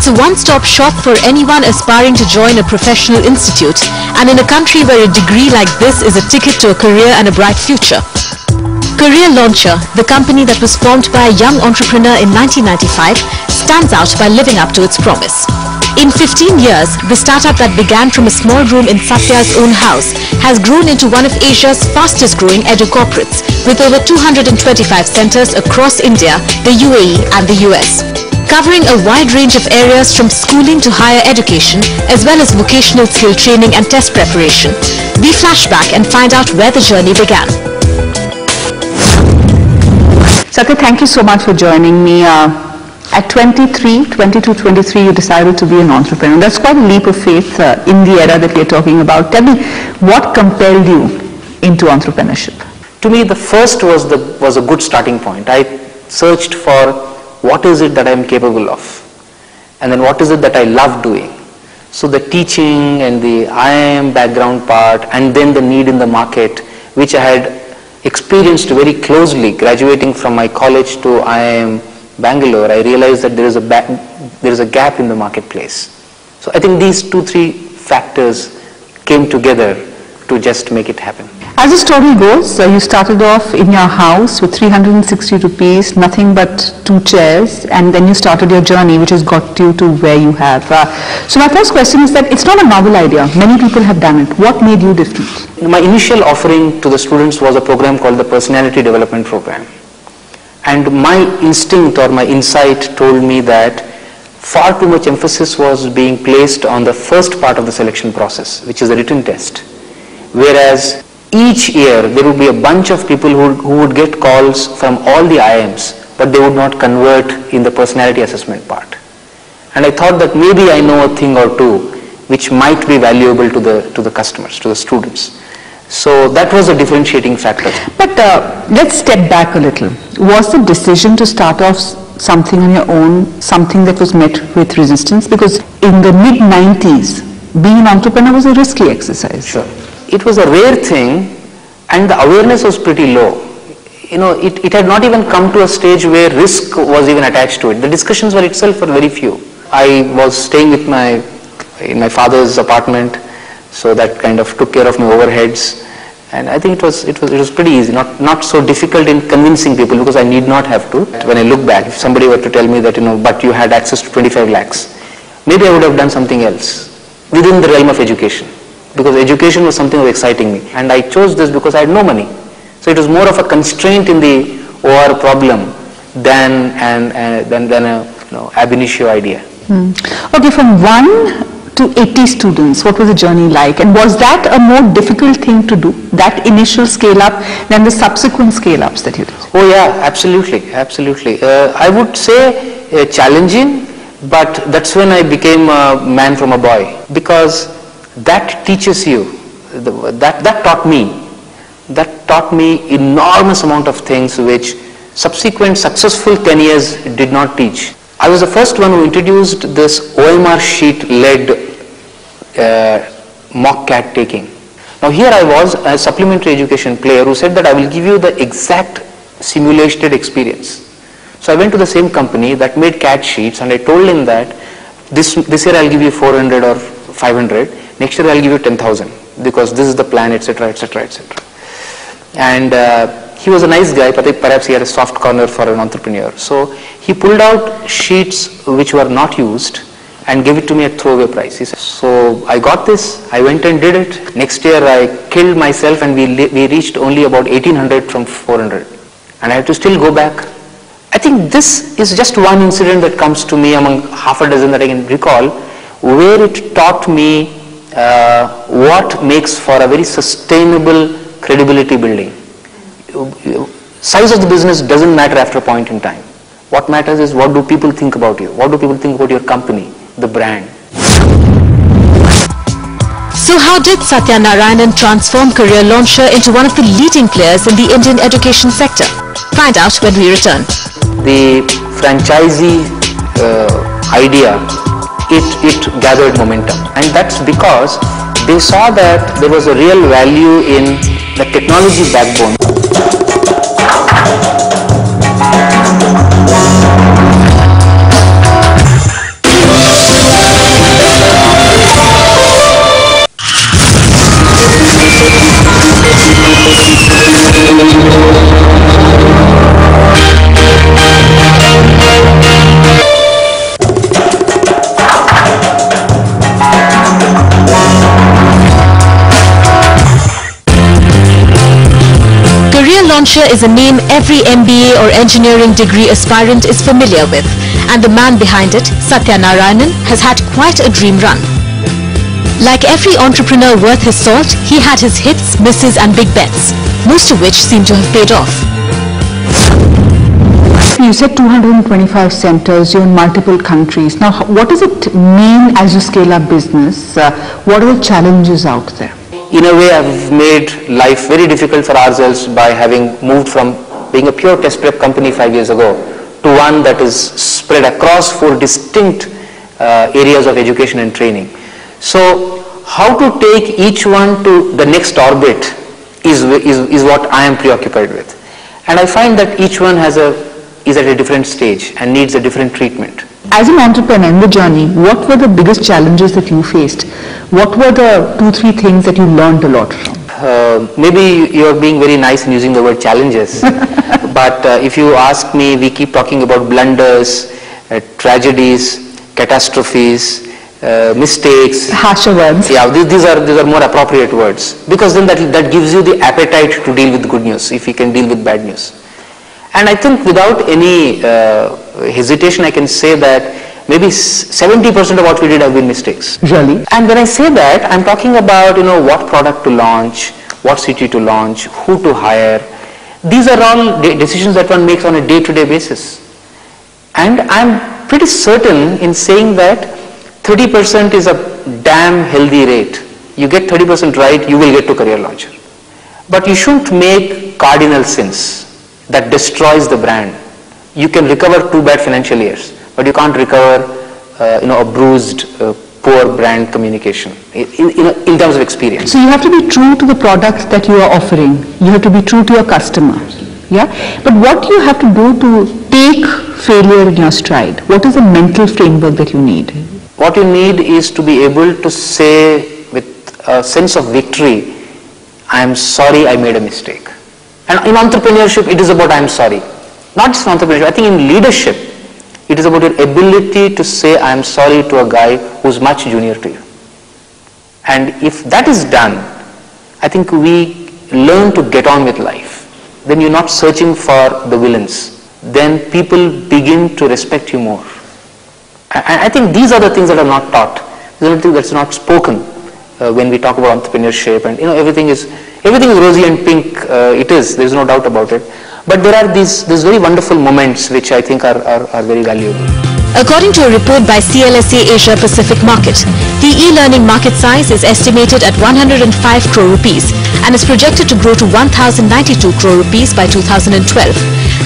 It's a one-stop shop for anyone aspiring to join a professional institute, and in a country where a degree like this is a ticket to a career and a bright future. Career Launcher, the company that was formed by a young entrepreneur in 1995, stands out by living up to its promise. In 15 years, the startup that began from a small room in Satya's own house has grown into one of Asia's fastest-growing edu-corporates, with over 225 centers across India, the UAE and the US. Covering a wide range of areas from schooling to higher education, as well as vocational skill training and test preparation. We flash back and find out where the journey began. Satya, thank you so much for joining me. At 22, 23, you decided to be an entrepreneur. That's quite a leap of faith in the era that we're talking about. Tell me, what compelled you into entrepreneurship? To me, the first was a good starting point. I searched for what is it that I'm capable of, and then what is it that I love doing. So the teaching and the IIM background part, and then the need in the market, which I had experienced very closely graduating from my college to IIM Bangalore. I realized that there is a gap in the marketplace. So I think these 2-3 factors came together to just make it happen. As the story goes, you started off in your house with 360 rupees, nothing but 2 chairs, and then you started your journey, which has got you to where you have. So my first question is that it's not a novel idea. Many people have done it. What made you different? My initial offering to the students was a program called the Personality Development Program. And my instinct or my insight told me that far too much emphasis was being placed on the first part of the selection process, which is the written test. Whereas each year there would be a bunch of people who would get calls from all the IIMs, but they would not convert in the personality assessment part. And I thought that maybe I know a thing or two which might be valuable to the customers, to the students. So that was a differentiating factor. But let's step back a little. Was the decision to start off something on your own something that was met with resistance? Because in the mid-90s, being an entrepreneur was a risky exercise. Sure. It was a rare thing, and the awareness was pretty low. It had not even come to a stage where risk was even attached to it. The discussions were itself were very few. I was staying with in my father's apartment, so that kind of took care of my overheads, and I think it was pretty easy, not so difficult in convincing people, because I need not have to. When I look back, if somebody were to tell me that but you had access to 25 lakhs, maybe I would have done something else within the realm of education, because education was something that was exciting me, and I chose this because I had no money. So it was more of a constraint in the OR problem than a ab initio idea. Okay, from 1 to 80 students, what was the journey like, and was that a more difficult thing to do, that initial scale up, than the subsequent scale ups that you did? Oh yeah, absolutely. I would say challenging, but that's when I became a man from a boy, because that teaches you, that taught me enormous amount of things which subsequent successful 10 years did not teach. I was the first one who introduced this OMR sheet-led mock CAT taking. Now here I was a supplementary education player who said that I will give you the exact simulated experience. So I went to the same company that made CAT sheets, and I told him that this year I'll give you 400 or 500, next year I'll give you 10,000, because this is the plan, etc., etc., etc. And he was a nice guy, but perhaps he had a soft corner for an entrepreneur. So he pulled out sheets which were not used and gave it to me at throwaway price. He said, so I got this, I went and did it. Next year I killed myself, and we reached only about 1800 from 400. And I had to still go back. I think this is just one incident that comes to me among half a dozen that I can recall, where it taught me what makes for a very sustainable credibility building. Size of the business doesn't matter after a point in time. What matters is, what do people think about you? What do people think about your company, the brand? So how did Satya Narayanan transform Career Launcher into one of the leading players in the Indian education sector? Find out when we return. The franchisee idea, it gathered momentum, and that's because they saw that there was a real value in the technology backbone. Career Launcher is a name every MBA or engineering degree aspirant is familiar with, and the man behind it, Satya Narayanan, has had quite a dream run. Like every entrepreneur worth his salt, he had his hits, misses and big bets, most of which seem to have paid off. You said 225 centers, you're in multiple countries. Now, what does it mean as you scale up business? What are the challenges out there? In a way, I've made life very difficult for ourselves by having moved from being a pure test prep company 5 years ago to one that is spread across 4 distinct areas of education and training. So, how to take each one to the next orbit is what I am preoccupied with. And I find that each one is at a different stage and needs a different treatment. As an entrepreneur in the journey, what were the biggest challenges that you faced? What were the 2-3 things that you learned a lot from? Maybe you're being very nice in using the word challenges, but if you ask me, we keep talking about blunders, tragedies, catastrophes, mistakes. Harsher words. Yeah, these are more appropriate words, because then that gives you the appetite to deal with good news, if you can deal with bad news. And I think without any hesitation, I can say that maybe 70% of what we did have been mistakes. Really? And when I say that, I'm talking about, what product to launch, what city to launch, who to hire. These are all decisions that one makes on a day-to-day basis. And I'm pretty certain in saying that 30% is a damn healthy rate. You get 30% right, you will get to Career Launcher. But you shouldn't make cardinal sins that destroys the brand. You can recover 2 bad financial years, but you can't recover a bruised, poor brand communication in terms of experience. So you have to be true to the product that you are offering. You have to be true to your customer. Yeah. But what do you have to do to take failure in your stride? What is the mental framework that you need? What you need is to be able to say with a sense of victory, I am sorry I made a mistake. And in entrepreneurship, it is about I'm sorry. Not just in entrepreneurship, I think in leadership, it is about your ability to say I'm sorry to a guy who's much junior to you. And if that is done, I think we learn to get on with life. Then you're not searching for the villains. Then people begin to respect you more. I think these are the things that are not taught. These are the things that's not spoken when we talk about entrepreneurship, and everything is rosy and pink. It is. There's no doubt about it. But there are these very wonderful moments which I think are very valuable. According to a report by CLSA Asia Pacific Market, the e-learning market size is estimated at 105 crore rupees and is projected to grow to 1092 crore rupees by 2012.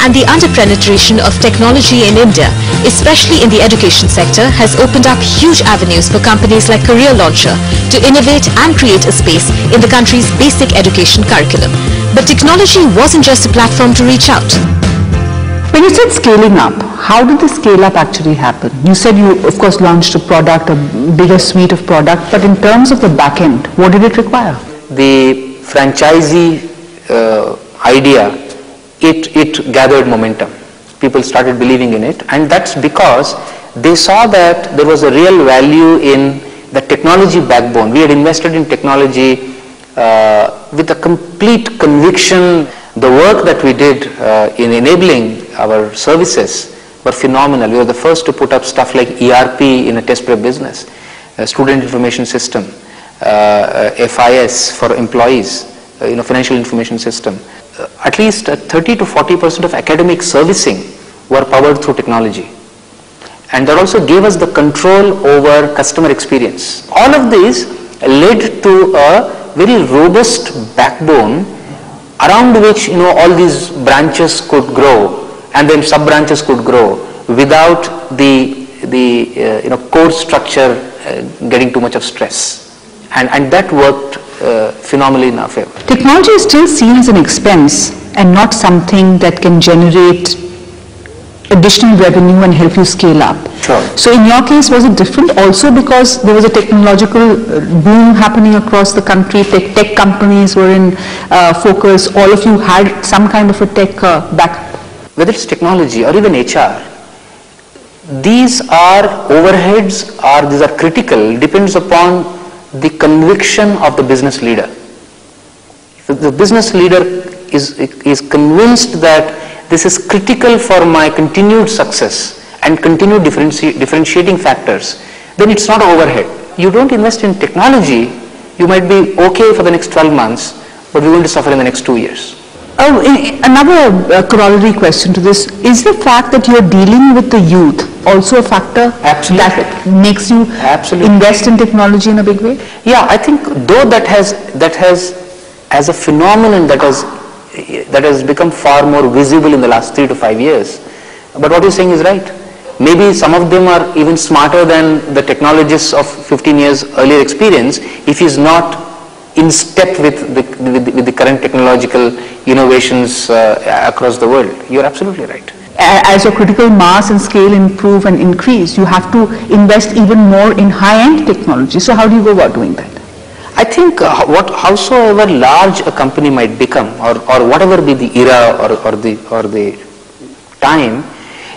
And the under-penetration of technology in India, especially in the education sector, has opened up huge avenues for companies like Career Launcher to innovate and create a space in the country's basic education curriculum. But technology wasn't just a platform to reach out. When you said scaling up, how did the scale up actually happen? You said you, of course, launched a product, a bigger suite of product, but in terms of the back end, what did it require? The franchisee idea, it gathered momentum. People started believing in it, and that's because they saw that there was a real value in the technology backbone. We had invested in technology with a complete conviction. The work that we did in enabling our services were phenomenal. We were the first to put up stuff like ERP in a test prep business, a student information system, FIS for employees, financial information system. At least 30 to 40% of academic servicing were powered through technology. And that also gave us the control over customer experience. All of these led to a very robust backbone around which all these branches could grow, and then sub branches could grow without the core structure getting too much of stress, and that worked phenomenally in our favor. Technology is still seen as an expense and not something that can generate additional revenue and help you scale up. Sure. So in your case, was it different also because there was a technological boom happening across the country, tech companies were in focus, all of you had some kind of a tech back? Whether it's technology or even HR, these are overheads, or these are critical, depends upon the conviction of the business leader. If the business leader is convinced that this is critical for my continued success and continued differentiating factors, then it's not overhead. You don't invest in technology, you might be okay for the next 12 months, but we're going to suffer in the next 2 years. Oh, another corollary question to this, is the fact that you're dealing with the youth also a factor Absolutely. that makes you Absolutely. invest in technology in a big way? Yeah, I think though that has as a phenomenon that has become far more visible in the last 3 to 5 years, but what you're saying is right. Maybe some of them are even smarter than the technologists of 15 years earlier experience if he's not in step with the current technological innovations across the world. You're absolutely right. As your critical mass and scale improve and increase, you have to invest even more in high-end technology. So how do you go about doing that? I think howsoever large a company might become, or whatever be the era or the time,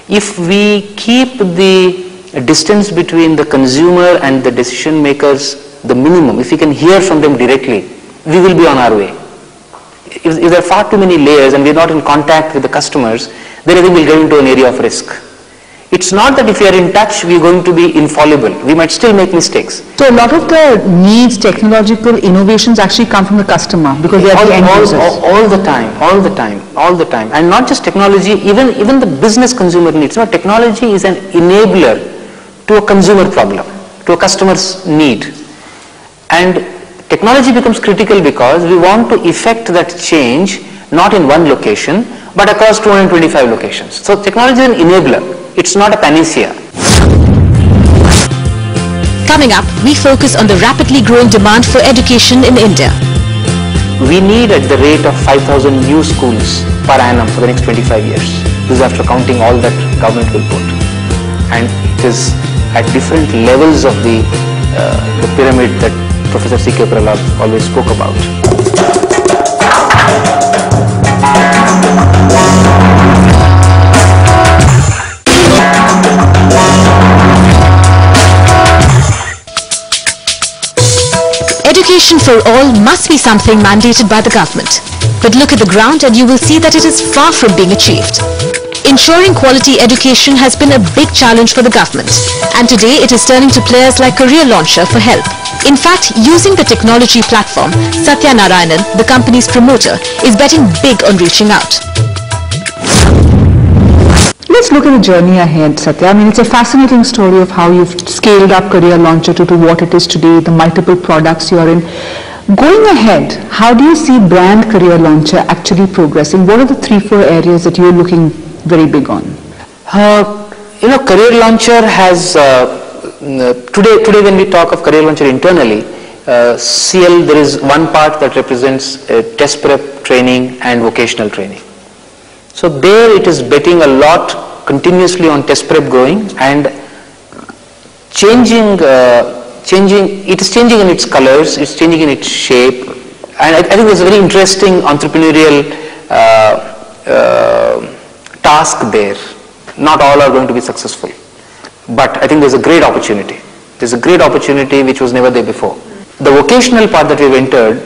if we keep the distance between the consumer and the decision makers the minimum, if we can hear from them directly, we will be on our way. If there are far too many layers and we are not in contact with the customers, then I think we'll get into an area of risk. It's not that if we are in touch, we are going to be infallible. We might still make mistakes. So a lot of the needs, technological innovations actually come from the customer because they are the end users. All the time. And not just technology, even the business consumer needs. No, technology is an enabler to a consumer problem, to a customer's need. And technology becomes critical because we want to effect that change not in one location, but across 225 locations. So technology is an enabler. It's not a panacea. Coming up, we focus on the rapidly growing demand for education in India. We need at the rate of 5,000 new schools per annum for the next 25 years. This is after counting all that government will put. And it is at different levels of the pyramid that Professor C.K. Prahlad always spoke about. Education for all must be something mandated by the government. But look at the ground and you will see that it is far from being achieved. Ensuring quality education has been a big challenge for the government, and today it is turning to players like Career Launcher for help. In fact, using the technology platform, Satya Narayanan, the company's promoter, is betting big on reaching out. Let's look at the journey ahead, Satya. I mean, it's a fascinating story of how you've scaled up Career Launcher to what it is today, the multiple products you're in. Going ahead, how do you see brand Career Launcher actually progressing? What are the 3-4 areas that you're looking very big on? Career Launcher has, today when we talk of Career Launcher internally, CL, there is one part that represents test prep training and vocational training. So there it is betting a lot continuously on test prep growing and changing, it is changing in its colors, it's changing in its shape, and I think there's a very interesting entrepreneurial task there. Not all are going to be successful, but I think there's a great opportunity. There's a great opportunity which was never there before. The vocational part that we've entered,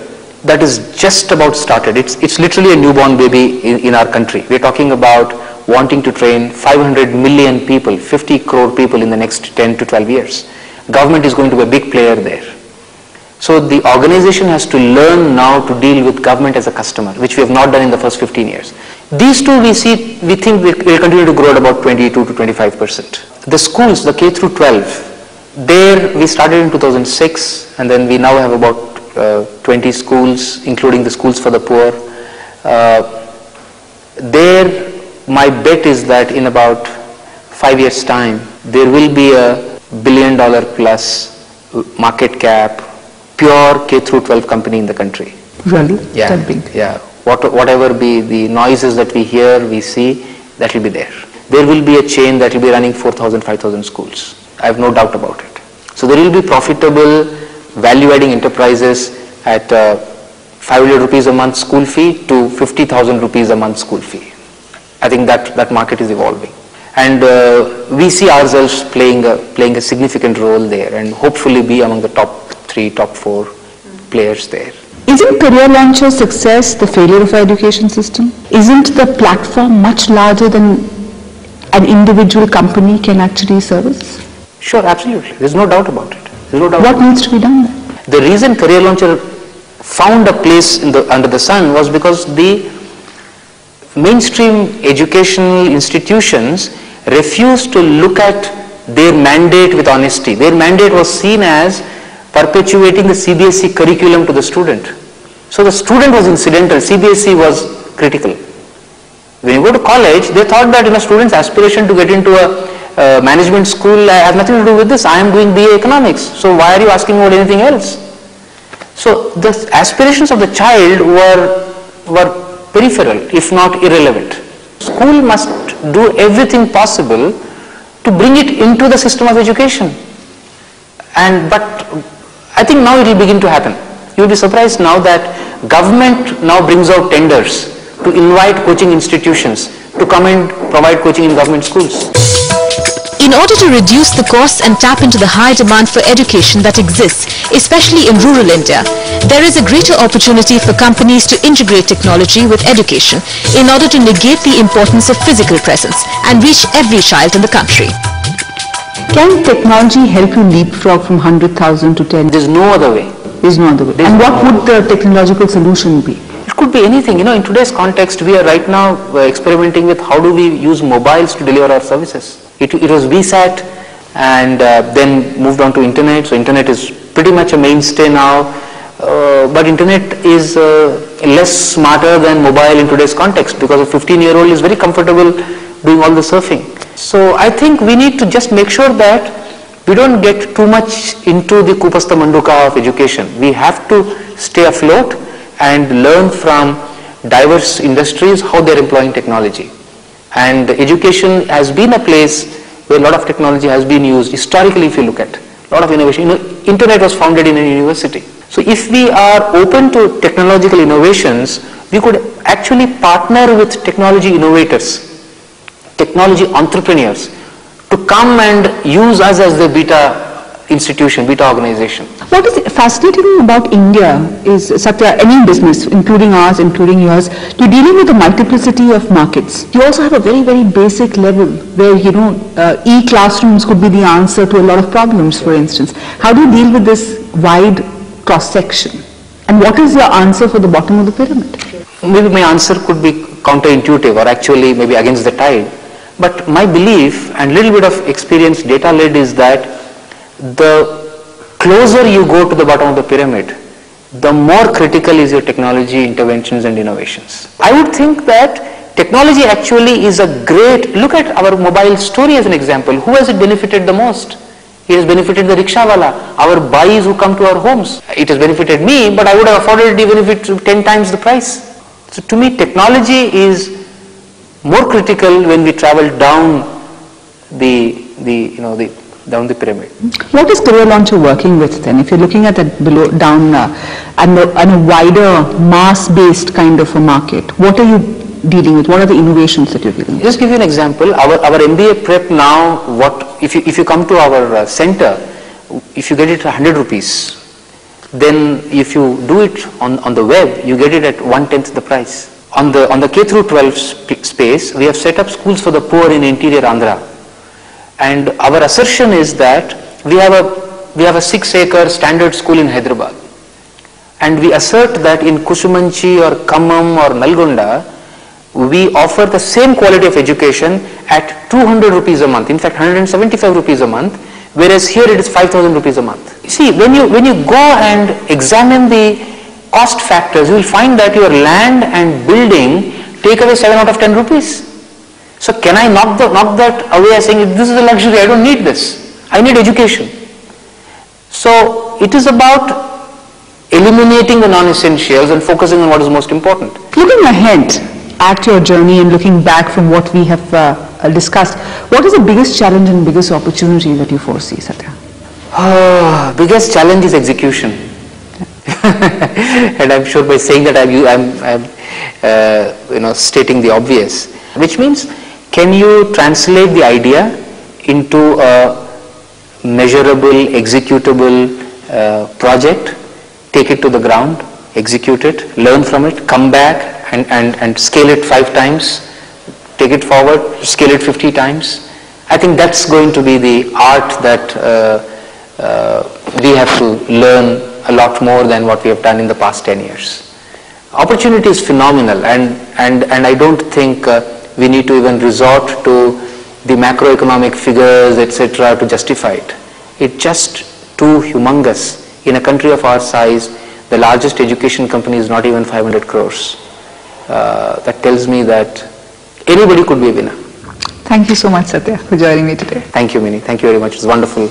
that is just about started. It's literally a newborn baby in our country. We're talking about wanting to train 500 million people, 50 crore people in the next 10 to 12 years. Government is going to be a big player there. So the organization has to learn now to deal with government as a customer, which we have not done in the first 15 years. These two we think will continue to grow at about 22 to 25%. The schools, the K through 12, there we started in 2006 and then we now have about 20 schools, including the schools for the poor. There, my bet is that in about 5 years' time, there will be a $1 billion plus market cap, pure K through 12 company in the country. Really? Yeah. That big? Yeah. Whatever be the noises that we hear, we see, that will be there. There will be a chain that will be running 4,000, 5,000 schools. I have no doubt about it. So there will be profitable, value-adding enterprises at 500 rupees a month school fee to 50,000 rupees a month school fee. I think that market is evolving. And we see ourselves playing a significant role there and hopefully be among the top 3, top 4 players there. Isn't Career Launcher success the failure of our education system? Isn't the platform much larger than an individual company can actually service? Sure, absolutely. There's no doubt about it. What needs to be done then? The reason Career Launcher found a place under the sun was because the mainstream educational institutions refused to look at their mandate with honesty. Their mandate was seen as perpetuating the CBSE curriculum to the student. So the student was incidental, CBSE was critical. When you go to college, they thought that a student's aspiration to get into a management school has nothing to do with this. I am doing BA economics, so why are you asking about anything else? So the aspirations of the child were peripheral, if not irrelevant. School must do everything possible to bring it into the system of education. But I think now it will begin to happen. You will be surprised now that government now brings out tenders to invite coaching institutions to come and provide coaching in government schools. In order to reduce the costs and tap into the high demand for education that exists, especially in rural India, there is a greater opportunity for companies to integrate technology with education in order to negate the importance of physical presence and reach every child in the country. Can technology help you leapfrog from 100,000 to 10? There's no other way. There's no other way. And what would the technological solution be? It could be anything. In today's context, we are right now experimenting with how do we use mobiles to deliver our services. It was VSAT and then moved on to internet. So internet is pretty much a mainstay now. But internet is less smarter than mobile in today's context because a 15-year-old is very comfortable doing all the surfing. So I think we need to just make sure that we don't get too much into the Kupastha Manduka of education. We have to stay afloat and learn from diverse industries how they're employing technology. And education has been a place where a lot of technology has been used. Historically, if you look at a lot of innovation, internet was founded in a university. So if we are open to technological innovations, we could actually partner with technology innovators, technology entrepreneurs, to come and use us as the beta institution, beta organization. What is fascinating about India is, Satya, any business, including ours, including yours, you're dealing with a multiplicity of markets. You also have a very, very basic level where, e-classrooms could be the answer to a lot of problems, for instance. How do you deal with this wide cross-section? And what is your answer for the bottom of the pyramid? Maybe my answer could be counterintuitive or actually maybe against the tide. But my belief and little bit of experience data-led is that the closer you go to the bottom of the pyramid, the more critical is your technology interventions and innovations. I would think that technology actually is a great, look at our mobile story as an example. Who has it benefited the most? It has benefited the rickshawala, our bhais who come to our homes. It has benefited me, but I would have afforded it even if it's 10 times the price. So to me, technology is more critical when we travel down down the pyramid. What is Career Launcher working with then? If you're looking at that below, down and a wider mass-based kind of a market, what are you dealing with? What are the innovations that you're dealing with? Just give you an example. Our MBA prep now, if you come to our center, if you get it 100 rupees, then if you do it on the web, you get it at 1/10 the price. On the K through 12 space, we have set up schools for the poor in interior Andhra. And our assertion is that we have a 6-acre standard school in Hyderabad. And we assert that in Kusumanchi or Khammam or Nalgonda, we offer the same quality of education at 200 rupees a month, in fact 175 rupees a month, whereas here it is 5,000 rupees a month. See, when you go and examine the cost factors, you will find that your land and building take away 7 out of 10 rupees. So can I knock that away as saying, this is a luxury, I don't need this, I need education. So it is about eliminating the non-essentials and focusing on what is most important. Looking ahead at your journey and looking back from what we have discussed, what is the biggest challenge and biggest opportunity that you foresee, Satya? Biggest challenge is execution. And I'm sure by saying that I'm stating the obvious, which means can you translate the idea into a measurable, executable project, take it to the ground, execute it, learn from it, come back and scale it 5 times, take it forward, scale it 50 times. I think that's going to be the art that we have to learn a lot more than what we have done in the past 10 years. Opportunity is phenomenal, and I don't think we need to even resort to the macroeconomic figures, etc., to justify it. It's just too humongous. In a country of our size, the largest education company is not even 500 crores. That tells me that anybody could be a winner. Thank you so much, Satya, for joining me today. Thank you, Mini. Thank you very much. It's wonderful.